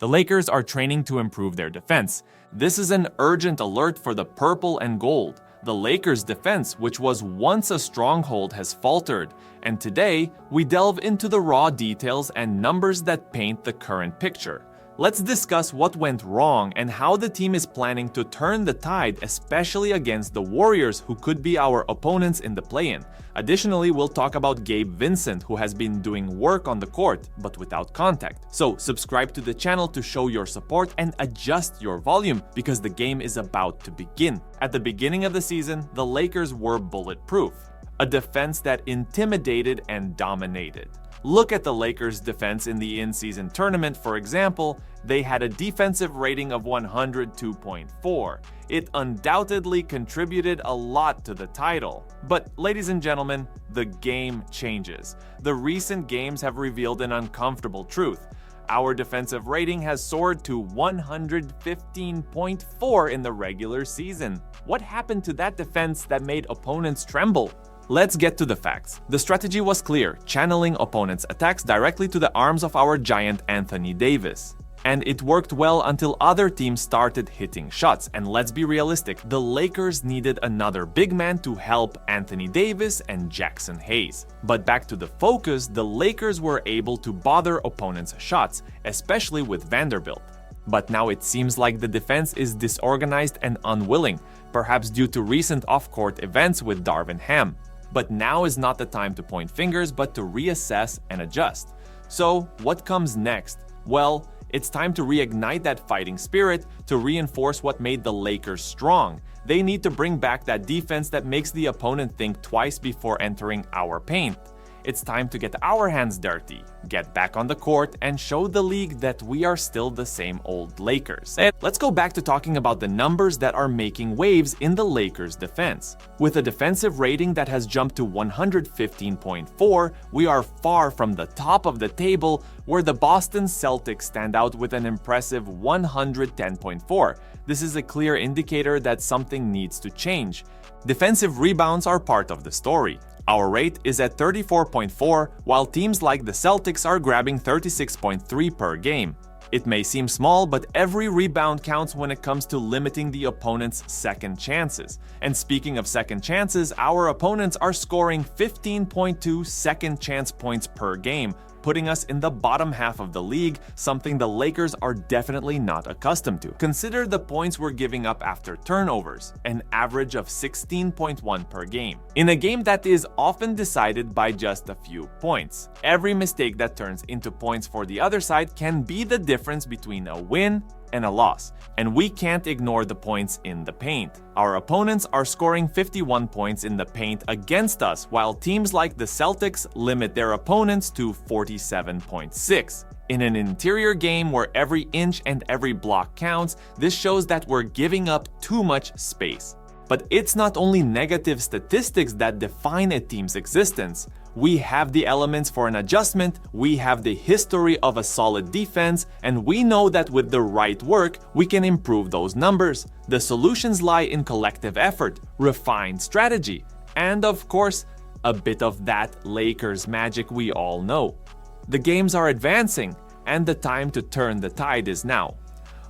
The Lakers are training to improve their defense. This is an urgent alert for the purple and gold. The Lakers' defense, which was once a stronghold, has faltered, and today we delve into the raw details and numbers that paint the current picture. Let's discuss what went wrong and how the team is planning to turn the tide, especially against the Warriors, who could be our opponents in the play-in. Additionally, we'll talk about Gabe Vincent, who has been doing work on the court, but without contact. So subscribe to the channel to show your support and adjust your volume, because the game is about to begin. At the beginning of the season, the Lakers were bulletproof. A defense that intimidated and dominated. Look at the Lakers' defense in the in-season tournament, for example. They had a defensive rating of 102.4. It undoubtedly contributed a lot to the title. But, ladies and gentlemen, the game changes. The recent games have revealed an uncomfortable truth. Our defensive rating has soared to 115.4 in the regular season. What happened to that defense that made opponents tremble? Let's get to the facts. The strategy was clear, channeling opponents' attacks directly to the arms of our giant Anthony Davis. And it worked well until other teams started hitting shots. And let's be realistic, the Lakers needed another big man to help Anthony Davis and Jackson Hayes. But back to the focus, the Lakers were able to bother opponents' shots, especially with Vanderbilt. But now it seems like the defense is disorganized and unwilling, perhaps due to recent off-court events with Darvin Ham. But now is not the time to point fingers, but to reassess and adjust. So, what comes next? Well, it's time to reignite that fighting spirit, to reinforce what made the Lakers strong. They need to bring back that defense that makes the opponent think twice before entering our paint. It's time to get our hands dirty, get back on the court, and show the league that we are still the same old Lakers. And let's go back to talking about the numbers that are making waves in the Lakers' defense. With a defensive rating that has jumped to 115.4, we are far from the top of the table, where the Boston Celtics stand out with an impressive 110.4. This is a clear indicator that something needs to change. Defensive rebounds are part of the story. Our rate is at 34.4, while teams like the Celtics are grabbing 36.3 per game. It may seem small, but every rebound counts when it comes to limiting the opponent's second chances. And speaking of second chances, our opponents are scoring 15.2 second chance points per game, putting us in the bottom half of the league, something the Lakers are definitely not accustomed to. Consider the points we're giving up after turnovers, an average of 16.1 per game. In a game that is often decided by just a few points, every mistake that turns into points for the other side can be the difference between a win and a loss, and we can't ignore the points in the paint. Our opponents are scoring 51 points in the paint against us, while teams like the Celtics limit their opponents to 47.6. In an interior game where every inch and every block counts, this shows that we're giving up too much space. But it's not only negative statistics that define a team's existence. We have the elements for an adjustment, we have the history of a solid defense, and we know that with the right work, we can improve those numbers. The solutions lie in collective effort, refined strategy, and of course, a bit of that Lakers magic we all know. The games are advancing, and the time to turn the tide is now.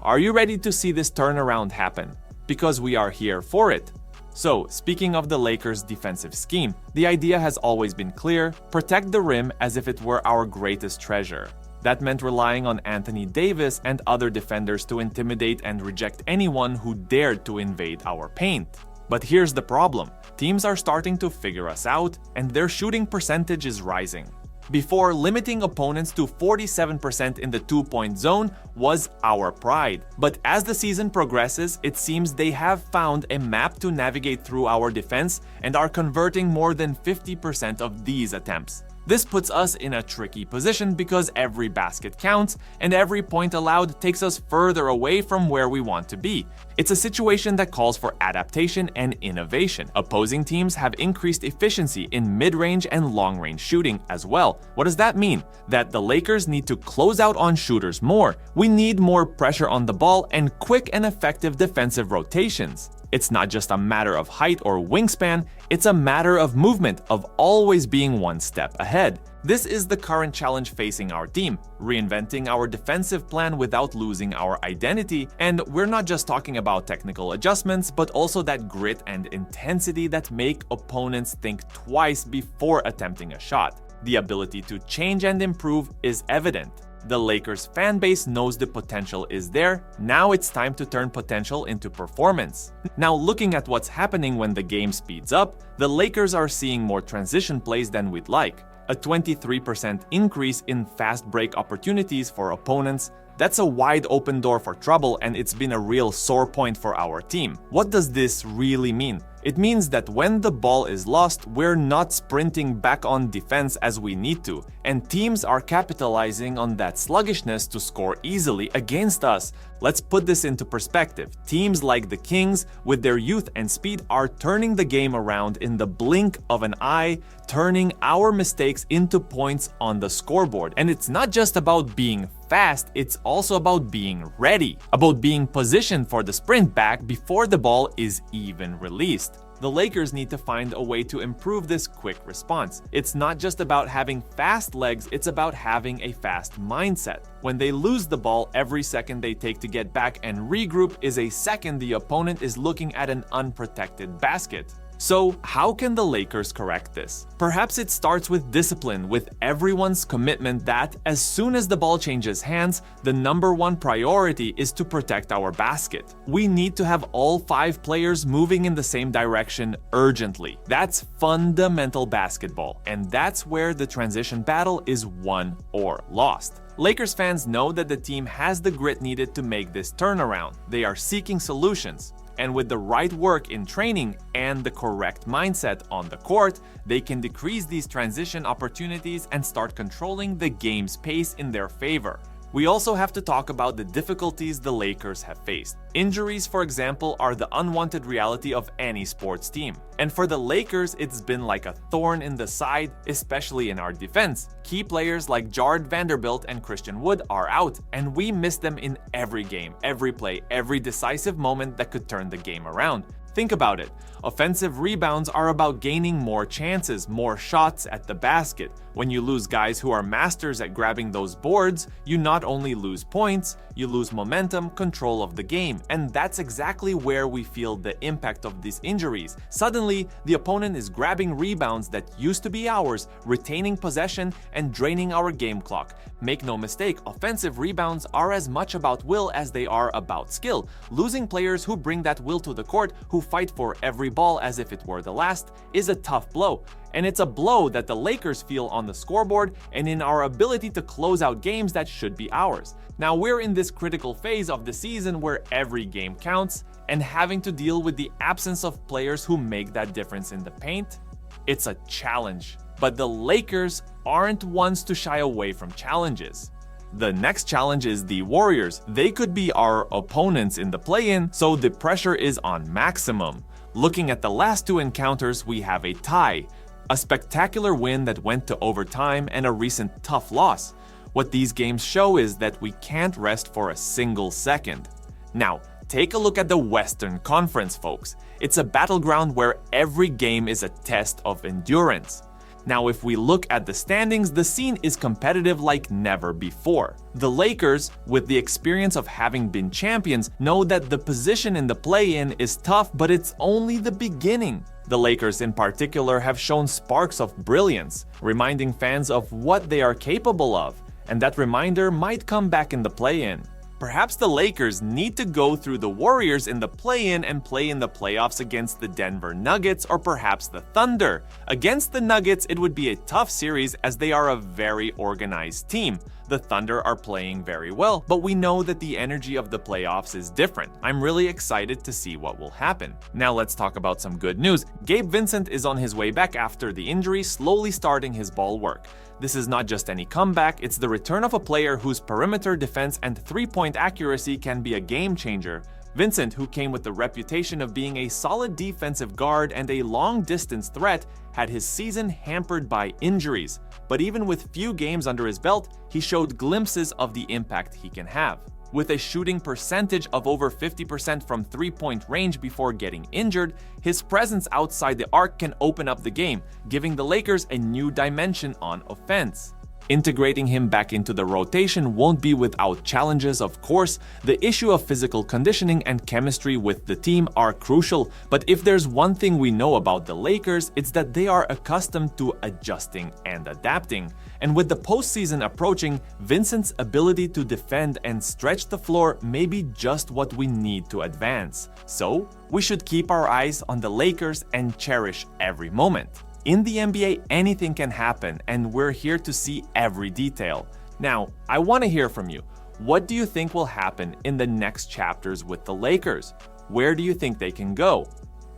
Are you ready to see this turnaround happen? Because we are here for it. So, speaking of the Lakers' defensive scheme, the idea has always been clear: protect the rim as if it were our greatest treasure. That meant relying on Anthony Davis and other defenders to intimidate and reject anyone who dared to invade our paint. But here's the problem: teams are starting to figure us out, and their shooting percentage is rising. Before, limiting opponents to 47% in the two-point zone was our pride. But as the season progresses, it seems they have found a map to navigate through our defense and are converting more than 50% of these attempts. This puts us in a tricky position because every basket counts, and every point allowed takes us further away from where we want to be. It's a situation that calls for adaptation and innovation. Opposing teams have increased efficiency in mid-range and long-range shooting as well. What does that mean? That the Lakers need to close out on shooters more. We need more pressure on the ball and quick and effective defensive rotations. It's not just a matter of height or wingspan, it's a matter of movement, of always being one step ahead. This is the current challenge facing our team, reinventing our defensive plan without losing our identity. And we're not just talking about technical adjustments, but also that grit and intensity that make opponents think twice before attempting a shot. The ability to change and improve is evident. The Lakers fan base knows the potential is there. Now it's time to turn potential into performance. Now, looking at what's happening when the game speeds up, the Lakers are seeing more transition plays than we'd like. A 23% increase in fast break opportunities for opponents. That's a wide open door for trouble, and it's been a real sore point for our team. What does this really mean? It means that when the ball is lost, we're not sprinting back on defense as we need to, and teams are capitalizing on that sluggishness to score easily against us. Let's put this into perspective. Teams like the Kings, with their youth and speed, are turning the game around in the blink of an eye, turning our mistakes into points on the scoreboard. And it's not just about being fast, it's also about being ready, about being positioned for the sprint back before the ball is even released. The Lakers need to find a way to improve this quick response. It's not just about having fast legs, it's about having a fast mindset. When they lose the ball, every second they take to get back and regroup is a second the opponent is looking at an unprotected basket. So, how can the Lakers correct this? Perhaps it starts with discipline, with everyone's commitment that, as soon as the ball changes hands, the #1 priority is to protect our basket. We need to have all 5 players moving in the same direction urgently. That's fundamental basketball, and that's where the transition battle is won or lost. Lakers fans know that the team has the grit needed to make this turnaround. They are seeking solutions. And with the right work in training and the correct mindset on the court, they can decrease these transition opportunities and start controlling the game's pace in their favor. We also have to talk about the difficulties the Lakers have faced. Injuries, for example, are the unwanted reality of any sports team. And for the Lakers, it's been like a thorn in the side, especially in our defense. Key players like Jared Vanderbilt and Christian Wood are out, and we miss them in every game, every play, every decisive moment that could turn the game around. Think about it. Offensive rebounds are about gaining more chances, more shots at the basket. When you lose guys who are masters at grabbing those boards, you not only lose points, you lose momentum, control of the game. And that's exactly where we feel the impact of these injuries. Suddenly, the opponent is grabbing rebounds that used to be ours, retaining possession, and draining our game clock. Make no mistake, offensive rebounds are as much about will as they are about skill. Losing players who bring that will to the court, who fight for every ball as if it were the last, is a tough blow. And it's a blow that the Lakers feel on the scoreboard and in our ability to close out games that should be ours. Now we're in this critical phase of the season where every game counts, and having to deal with the absence of players who make that difference in the paint, it's a challenge. But the Lakers aren't ones to shy away from challenges. The next challenge is the Warriors. They could be our opponents in the play-in, so the pressure is on maximum. Looking at the last 2 encounters, we have a tie, a spectacular win that went to overtime, and a recent tough loss. What these games show is that we can't rest for a single second. Now, take a look at the Western Conference, folks. It's a battleground where every game is a test of endurance. Now, if we look at the standings, the scene is competitive like never before. The Lakers, with the experience of having been champions, know that the position in the play-in is tough, but it's only the beginning. The Lakers in particular have shown sparks of brilliance, reminding fans of what they are capable of, and that reminder might come back in the play-in. Perhaps the Lakers need to go through the Warriors in the play-in and play in the playoffs against the Denver Nuggets or perhaps the Thunder. Against the Nuggets, it would be a tough series as they are a very organized team. The Thunder are playing very well, but we know that the energy of the playoffs is different. I'm really excited to see what will happen. Now let's talk about some good news. Gabe Vincent is on his way back after the injury, slowly starting his ball work. This is not just any comeback, it's the return of a player whose perimeter defense and three-point accuracy can be a game changer. Vincent, who came with the reputation of being a solid defensive guard and a long-distance threat, had his season hampered by injuries. But even with few games under his belt, he showed glimpses of the impact he can have. With a shooting percentage of over 50% from three-point range before getting injured, his presence outside the arc can open up the game, giving the Lakers a new dimension on offense. Integrating him back into the rotation won't be without challenges, of course. The issue of physical conditioning and chemistry with the team are crucial, but if there's one thing we know about the Lakers, it's that they are accustomed to adjusting and adapting. And with the postseason approaching, Vincent's ability to defend and stretch the floor may be just what we need to advance. So, we should keep our eyes on the Lakers and cherish every moment. In the NBA, anything can happen, and we're here to see every detail. Now, I want to hear from you. What do you think will happen in the next chapters with the Lakers? Where do you think they can go?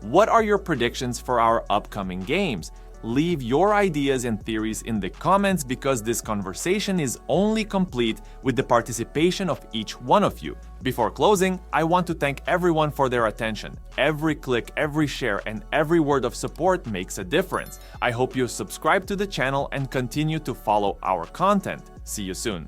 What are your predictions for our upcoming games? Leave your ideas and theories in the comments because this conversation is only complete with the participation of each one of you. Before closing, I want to thank everyone for their attention. Every click, every share, and every word of support makes a difference. I hope you subscribe to the channel and continue to follow our content. See you soon.